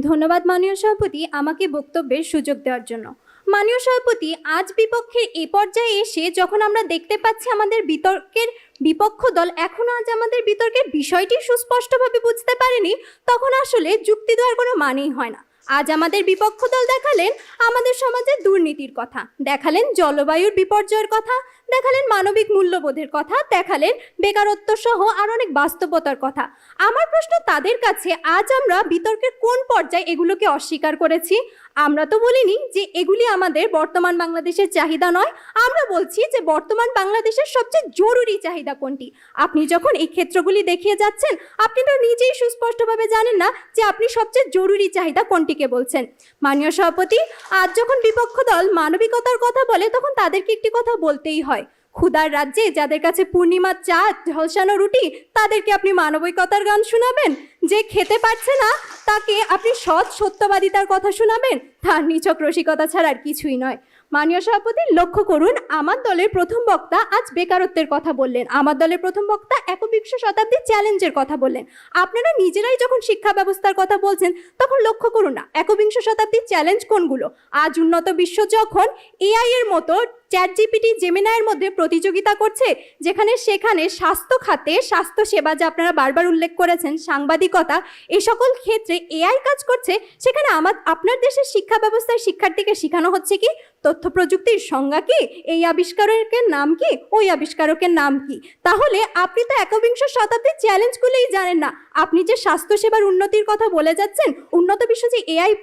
ধন্যবাদ মাননীয় সভাপতি আমাকে বক্তব্যের সুযোগ দেওয়ার জন্য। মাননীয় সভাপতি, আজ বিপক্ষের এই পর্যায়ে এসে যখন আমরা দেখতে পাচ্ছি আমাদের বিতর্কের বিপক্ষ দল এখনো আজ আমাদের বিতর্কের বিষয়টি সুস্পষ্টভাবে বুঝতে পারেনি, তখন আসলে যুক্তি দেওয়ার কোনো মানেই হয় না। আজ আমাদের বিপক্ষ দল দেখালেন আমাদের সমাজের দুর্নীতির কথা, দেখালেন জলবায়ুর বিপর্যয়ের কথা, দেখালেন মানবিক মূল্যবোধের কথা, দেখালেন বেকারত্ব সহ আর অনেক বাস্তবতার কথা। আমার প্রশ্ন তাদের কাছে, আজ আমরা বিতর্কের কোন পর্যায়ে এগুলোকে অস্বীকার করেছি? আমরা তো বলিনি যে এগুলি আমাদের বর্তমান বাংলাদেশের চাহিদা নয়, আমরা বলছি যে বর্তমান বাংলাদেশের সবচেয়ে জরুরি চাহিদা কোনটি। আপনি যখন এই ক্ষেত্রগুলি দেখিয়ে যাচ্ছেন, আপনি তো নিজেই সুস্পষ্টভাবে জানেন না যে আপনি সবচেয়ে জরুরি চাহিদা কোনটিকে বলছেন। মাননীয় সভাপতি, আজ যখন বিপক্ষ দল মানবিকতার কথা বলে তখন তাদেরকে একটি কথা বলতেই হয়, ক্ষুধার রাজ্যে যাদের কাছে পূর্ণিমার চা ঝলসানো রুটি, তাদেরকে আপনি মানবিকতার গান শোনাবেন? যে খেতে পারছে না তাকে আপনি সৎ সত্যবাদিতার কথা শোনাবেন? তার নিছক রসিকতা ছাড়া আর কিছুই নয়। মাননীয় সভাপতি, লক্ষ্য করুন, আমার দলের প্রথম বক্তা আজ বেকারত্বের কথা বললেন, আমার দলের প্রথম বক্তা একবিংশ শতাব্দীর চ্যালেঞ্জের কথা বললেন। আপনারা নিজেরাই যখন শিক্ষা ব্যবস্থার কথা বলছেন তখন লক্ষ্য করুন না একবিংশ শতাব্দীর চ্যালেঞ্জ কোনগুলো। আজ উন্নত বিশ্ব যখন এআই এর মতো চ্যাটজিপিটি, জেমিনাইয়ের মধ্যে প্রতিযোগিতা করছে, সেখানে স্বাস্থ্য খাতে, স্বাস্থ্য সেবা যা আপনারা বারবার উল্লেখ করেছেন, সাংবাদিকতা, এই সকল ক্ষেত্রে এআই কাজ করছে, সেখানে আপনার দেশের শিক্ষা ব্যবস্থায় শিক্ষার্থীকে শেখানো হচ্ছে কি তথ্য প্রযুক্তির সংজ্ঞা কি, এই আবিষ্কারকের নাম কি, ওই আবিষ্কারকের নাম কি। তাহলে আপনি তো একবিংশ শতাব্দীর চ্যালেঞ্জগুলোই জানেন না। আপনি যে স্বাস্থ্যসেবার উন্নতির কথা বলে যাচ্ছেন, উন্নত বিশ্ব যে এআই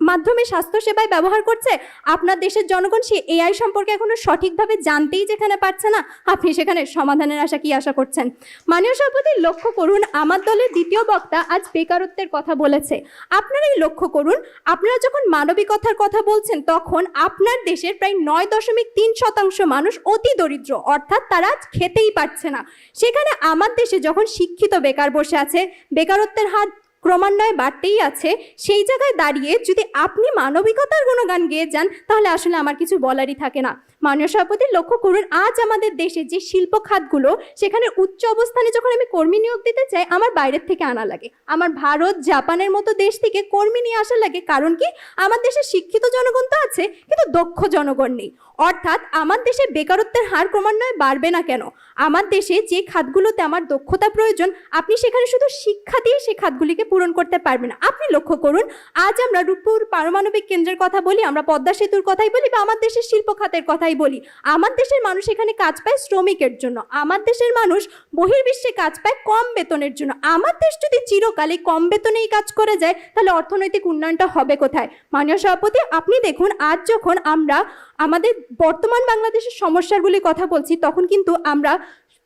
মাধ্যমে স্বাস্থ্যসেবায় ব্যবহার করছে, আপনার দেশের জনগণ সেই এআই সম্পর্কে এখনো সঠিকভাবে জানতেই যেখানে পারছে না, আপনি সেখানে সমাধানের কি আশা করছেন? মাননীয় সভাপতি, লক্ষ্য করুন, আমার দলের দ্বিতীয় বক্তা আজ বেকারত্বের কথা বলেছে। আপনারাই লক্ষ্য করুন, আপনারা যখন মানবিকতার কথা বলছেন তখন আপনার দেশের প্রায় 9.3% মানুষ অতি দরিদ্র, অর্থাৎ তারা আজ খেতেই পারছে না। সেখানে আমার দেশে যখন শিক্ষিত বেকার বসে আছে, বেকারত্বের হার ক্রমান্বয়ে বাড়তেই আছে, সেই জায়গায় দাঁড়িয়ে যদি আপনি মানবিকতার গুণগান গেয়ে যান তাহলে আসলে আমার কিছু বলারই থাকে না। মাননীয় সভাপতি, লক্ষ্য করুন, আজ আমাদের দেশে যে শিল্প খাতগুলো, সেখানে উচ্চ অবস্থানে যখন আমি কর্মী নিয়োগ দিতে চাই, আমার বাইরের থেকে আনা লাগে, আমার ভারত, জাপানের মতো দেশ থেকে কর্মী নিয়ে আসা লাগে। কারণ কি? আমার দেশে শিক্ষিত জনগণ তো আছে কিন্তু দক্ষ জনগণ নেই। অর্থাৎ আমার দেশে বেকারত্বের হার ক্রমান্বয়ে বাড়বে না কেন? আমার দেশে যে খাতগুলোতে আমার দক্ষতা প্রয়োজন, আপনি সেখানে শুধু শিক্ষা দিয়ে সেই খাতগুলিকে পূরণ করতে পারবেন না। আপনি লক্ষ্য করুন, আজ আমরা রূপপুর পারমাণবিক কেন্দ্রের কথা বলি, আমরা পদ্মা সেতুর কথাই বলি, বা আমার দেশের শিল্প খাতের কথাই বলি। আমার দেশের মানুষ এখানে কাজ পায় শ্রমিকের জন্য, আমার দেশের মানুষ বহির্বিশ্বে কাজ পায় কম বেতনের জন্য। আমার দেশ যদি চিরকাল এই কম বেতনেই কাজ করে যায় তাহলে অর্থনৈতিক উন্নয়নটা হবে কোথায়? মাননীয় সভাপতি, আপনি দেখুন, আজ যখন আমরা আমাদের বর্তমান বাংলাদেশের সমস্যাগুলির কথা বলছি, তখন কিন্তু আমরা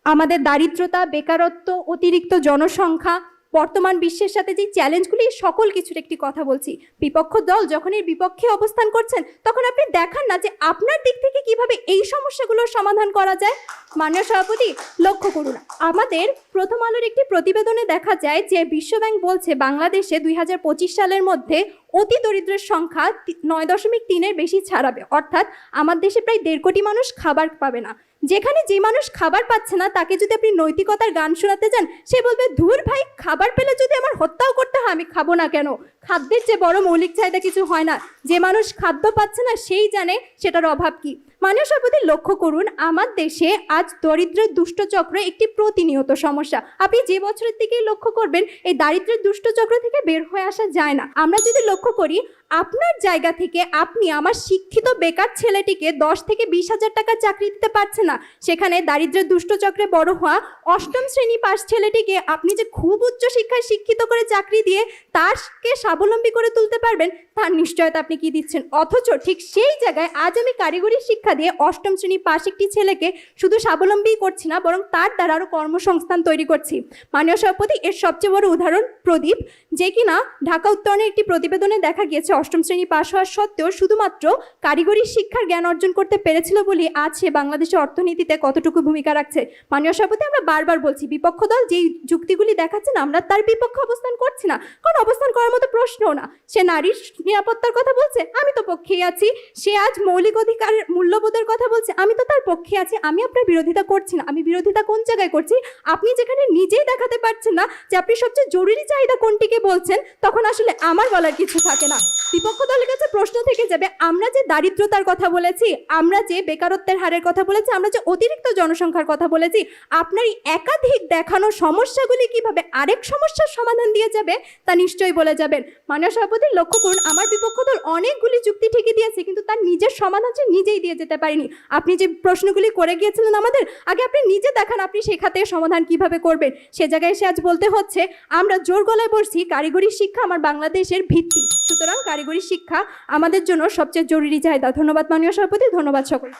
আমাদের দারিদ্রতা, বেকারত্ব, অতিরিক্ত জনসংখ্যা, বর্তমান বিশ্বের সাথে যে চ্যালেঞ্জগুলি, সকল কিছুর একটি কথা বলছি। বিপক্ষ দল যখন এর বিপক্ষে অবস্থান করছেন তখন আপনি দেখান না যে আপনার দিক থেকে কিভাবে এই সমস্যাগুলোর সমাধান করা যায়। মাননীয় সভাপতি, লক্ষ্য করুন, আমাদের প্রথম আলোর একটি প্রতিবেদনে দেখা যায় যে বিশ্বব্যাংক বলছে বাংলাদেশে 2025 সালের মধ্যে অতি দরিদ্রের সংখ্যা 9.3-এর বেশি ছাড়াবে। অর্থাৎ আমার দেশে প্রায় 1.5 কোটি মানুষ খাবার পাবে না। যেখানে যে মানুষ খাবার পাচ্ছে না তাকে যদি আপনি নৈতিকতার গান শোনাতে যান, সে বলবে, ধুর ভাই, খাবার পেলে যদি আমার হত্যাও করতে হয় আমি খাবো না কেন? খাদ্যের যে বড় মৌলিক চাহিদা কিছু হয় না, যে মানুষ খাদ্য পাচ্ছে না সেই জানে সেটার অভাব কি। মাননীয় সভাপতি, লক্ষ্য করুন, আমার দেশে আজ দরিদ্রের দুষ্টচক্র একটি প্রতিনিয়ত সমস্যা। আপনি যে বছরের দিকেই লক্ষ্য করবেন, এই দারিদ্রের দুষ্টচক্র থেকে বের হয়ে আসা যায় না। আমরা যদি লক্ষ্য করি, আপনার জায়গা থেকে আপনি আমার শিক্ষিত বেকার ছেলেটিকে 10 থেকে 20 হাজার টাকা চাকরি দিতে পারছেন না, সেখানে দারিদ্রের দুষ্টচক্রে বড় হওয়া 8ম শ্রেণী পাস ছেলেটিকে আপনি যে খুব উচ্চ শিক্ষায় শিক্ষিত করে চাকরি দিয়ে তারকে স্বাবলম্বী করে তুলতে পারবেন, তার নিশ্চয়তা আপনি কি দিচ্ছেন? অথচ ঠিক সেই জায়গায় আজ আমি কারিগরি শিক্ষা দিয়ে 8ম শ্রেণী পাস একটি ছেলেকে শুধু স্বাবলম্বী করছি না, বরং তার দ্বারা আরও কর্মসংস্থান তৈরি করছি। মাননীয় সভাপতি, এর সবচেয়ে বড় উদাহরণ প্রদীপ, যে কিনা ঢাকা উত্তরণের একটি প্রতিবেদনে দেখা গিয়েছে অষ্টম শ্রেণী পাশ হওয়ার সত্ত্বেও শুধুমাত্র কারিগরি শিক্ষার জ্ঞান অর্জন করতে পেরেছিল বলে আজ সে বাংলাদেশের অর্থনীতিতে কতটুকু ভূমিকা রাখছে। মাননীয় সভাপতি, আমরা বারবার বলছি বিপক্ষ দল যেই যুক্তিগুলি দেখাচ্ছেন আমরা তার বিপক্ষে অবস্থান করছি না, কারণ অবস্থান করার মতো প্রশ্নও না। সে নারীর নিরাপত্তার কথা বলছে, আমি তো পক্ষেই আছি। সে আজ মৌলিক অধিকারের মূল্যবোধের কথা বলছে, আমি তো তার পক্ষে আছি। আমি আপনার বিরোধিতা করছি না। আমি বিরোধিতা কোন জায়গায় করছি? আপনি যেখানে নিজেই দেখাতে পারছেন না যে আপনি সবচেয়ে জরুরি চাহিদা কোনটিকে বলছেন, তখন আসলে আমার বলার কিছু থাকে না। বিপক্ষ দলের কাছে প্রশ্ন থেকে যাবে, আমরা যে দারিদ্রতার কথা বলেছি, আমরা যে বেকারত্বের হারের কথা বলেছি, আমরা যে অতিরিক্ত জনসংখ্যার কথা বলেছি, আপনার এই একাধিক দেখানো সমস্যাগুলি কিভাবে আরেক সমস্যার সমাধান দিয়ে যাবে তা নিশ্চয়ই বলে যাবেন। মাননীয় সভাপতি, লক্ষ্য করুন আমার বিপক্ষ দল অনেকগুলি যুক্তি ঠিকই দিয়েছে, কিন্তু তার নিজের সমাধান সে নিজেই দিয়ে যেতে পারেনি। আপনি যে প্রশ্নগুলি করে গিয়েছিলেন আমাদের, আগে আপনি নিজে দেখান আপনি সেখাতে সমাধান কিভাবে করবেন। সে জায়গায় এসে আজ বলতে হচ্ছে আমরা জোর গলায় বলছি কারিগরি শিক্ষা আমার বাংলাদেশের ভিত্তি, সুতরাং কারিগরি শিক্ষা আমাদের জন্য সবচেয়ে জরুরি চাহিদা। ধন্যবাদ মাননীয় সভাপতি, ধন্যবাদ সকল।